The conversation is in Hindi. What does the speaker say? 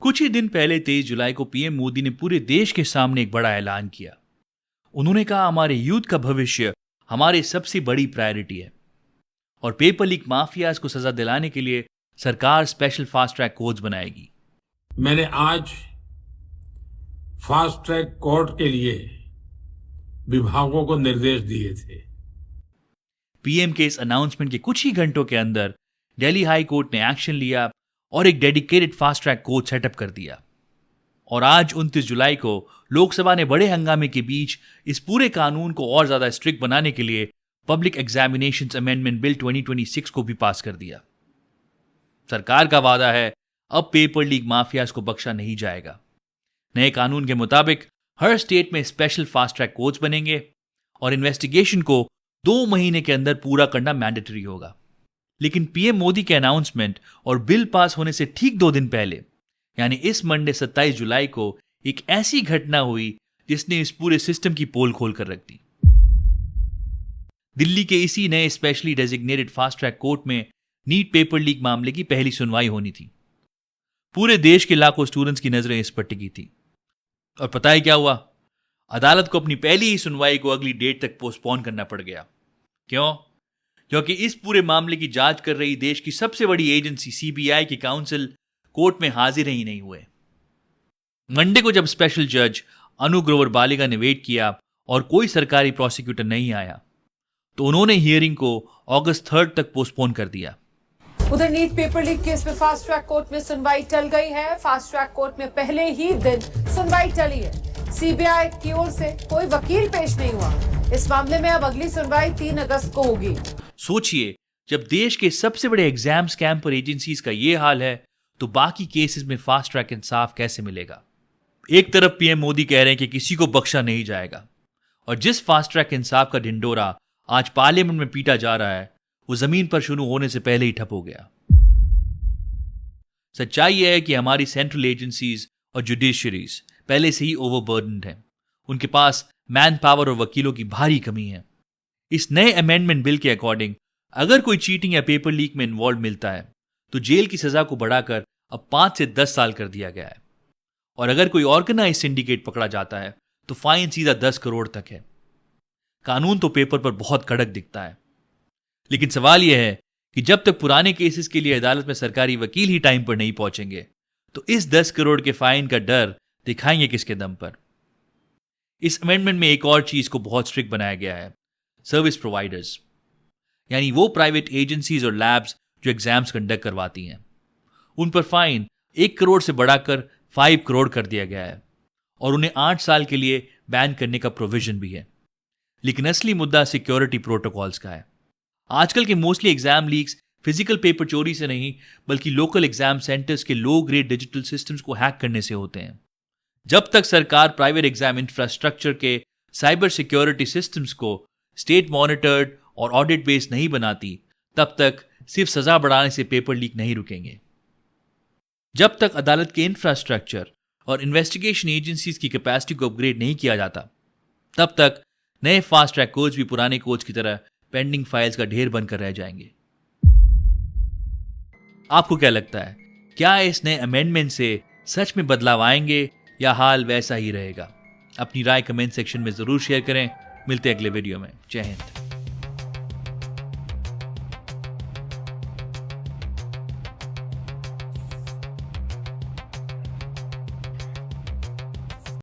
कुछ ही दिन पहले 23 जुलाई को पीएम मोदी ने पूरे देश के सामने एक बड़ा ऐलान किया। उन्होंने कहा, हमारे यूथ का भविष्य हमारी सबसे बड़ी प्रायोरिटी है और पेपर लीक माफियाज को सजा दिलाने के लिए सरकार स्पेशल फास्ट ट्रैक कोर्ट्स बनाएगी। मैंने आज फास्ट ट्रैक कोर्ट के लिए विभागों को निर्देश दिए थे। पीएम के इस अनाउंसमेंट के कुछ ही घंटों के अंदर दिल्ली हाई कोर्ट ने एक्शन लिया और एक dedicated fast track court setup कर दिया। और आज 29 जुलाई को लोकसभा ने बड़े हंगामे के बीच इस पूरे कानून को और ज्यादा स्ट्रिक्ट बनाने के लिए पब्लिक एग्जामिनेशंस अमेंडमेंट बिल 2026 को भी पास कर दिया। सरकार का वादा है, अब पेपर लीक माफियाज को बख्शा नहीं जाएगा। नए कानून के मुताबिक हर स्टेट में स्पेशल फास्ट ट्रैक कोर्ट्स बनेंगे और इन्वेस्टिगेशन को 2 महीने के अंदर पूरा करना मैंडेटरी होगा। लेकिन पीएम मोदी के अनाउंसमेंट और बिल पास होने से ठीक 2 दिन पहले, यानी इस मंडे 27 जुलाई को एक ऐसी घटना हुई जिसने इस पूरे सिस्टम की पोल खोल कर रख दी। दिल्ली के इसी नए specially designated fast track court में नीट पेपर लीक मामले की पहली सुनवाई होनी थी। पूरे देश के लाखों स्टूडेंट्स की नजरें इस पर टिकी थी। और पता है क्या हुआ? अदालत को अपनी पहली ही सुनवाई को अगली डेट तक पोस्टपोन करना पड़ गया। क्यों? क्योंकि इस पूरे मामले की जांच कर रही देश की सबसे बड़ी एजेंसी सीबीआई की काउंसिल कोर्ट में हाजिर ही नहीं हुए। मंडे को जब स्पेशल जज अनु ग्रोवर बालिगा ने वेट किया और कोई सरकारी प्रोसिक्यूटर नहीं आया, तो उन्होंने हियरिंग को अगस्त 3 तक पोस्टपोन कर दिया। उधर नीट पेपर लीक केस में फास्ट ट्रैक कोर्ट में सुनवाई टल गई है। फास्ट ट्रैक कोर्ट में पहले ही दिन सुनवाई टली है। सीबीआई की ओर से कोई वकील पेश नहीं हुआ। इस मामले में अब अगली सुनवाई 3 अगस्त को होगी। सोचिए, जब देश के सबसे बड़े एग्जाम स्कैम पर एजेंसीज का यह हाल है, तो बाकी केसेस में फास्ट ट्रैक इंसाफ कैसे मिलेगा? एक तरफ पीएम मोदी कह रहे हैं कि किसी को बख्शा नहीं जाएगा, और जिस फास्ट ट्रैक इंसाफ का ढिंडोरा आज पार्लियामेंट में पीटा जा रहा है, वो जमीन पर शुरू होने से पहले ही ठप हो गया। सच्चाई यह है कि हमारी सेंट्रल एजेंसीज और जुडिशरीज पहले से ही ओवरबर्डन्ड हैं। उनके पास मैन पावर और वकीलों की भारी कमी है। इस नए अमेंडमेंट बिल के अकॉर्डिंग अगर कोई चीटिंग या पेपर लीक में इन्वॉल्व मिलता है तो जेल की सजा को बढ़ाकर अब 5 से 10 साल कर दिया गया है। और अगर कोई ऑर्गेनाइज सिंडिकेट पकड़ा जाता है तो फाइन सीधा 10 करोड़ तक है। कानून तो पेपर पर बहुत कड़क दिखता है, लेकिन सवाल यह है कि जब तक पुराने केसेस के लिए अदालत में सरकारी वकील ही टाइम पर नहीं पहुंचेंगे, तो इस 10 करोड़ के फाइन का डर दिखाएंगे किसके दम पर? इस अमेंडमेंट में एक और चीज को बहुत स्ट्रिक्ट बनाया गया है, सर्विस प्रोवाइडर्स, यानी वो प्राइवेट एजेंसीज और लैब्स जो एग्जाम्स कंडक्ट करवाती हैं। उन पर फाइन 1 करोड़ से बढ़ाकर 5 करोड़ कर दिया गया है और उन्हें 8 साल के लिए बैन करने का प्रोविजन भी है। लेकिन असली मुद्दा सिक्योरिटी प्रोटोकॉल्स का है। आजकल के mostly exam leaks physical paper चोरी से नहीं, बल्कि लोकल एग्जाम सेंटर्स के लो ग्रेड डिजिटल सिस्टम्स को हैक करने से होते हैं। जब तक सरकार प्राइवेट एग्जाम इंफ्रास्ट्रक्चर के साइबर सिक्योरिटी सिस्टम्स को स्टेट मॉनिटर्ड और ऑडिट बेस्ड नहीं बनाती, तब तक सिर्फ सजा बढ़ाने से पेपर लीक नहीं रुकेंगे। जब तक अदालत के इंफ्रास्ट्रक्चर और इन्वेस्टिगेशन एजेंसीज की कैपेसिटी को अपग्रेड नहीं किया जाता, तब तक नए फास्ट ट्रैक कोर्ट्स भी पुराने कोर्ट्स की तरह पेंडिंग फाइल्स का ढेर बनकर रह जाएंगे। आपको क्या लगता है, क्या इस नए अमेंडमेंट से सच में बदलाव आएंगे या हाल वैसा ही रहेगा? अपनी राय कमेंट सेक्शन में जरूर शेयर करें। मिलते हैं अगले वीडियो में। जय हिंद।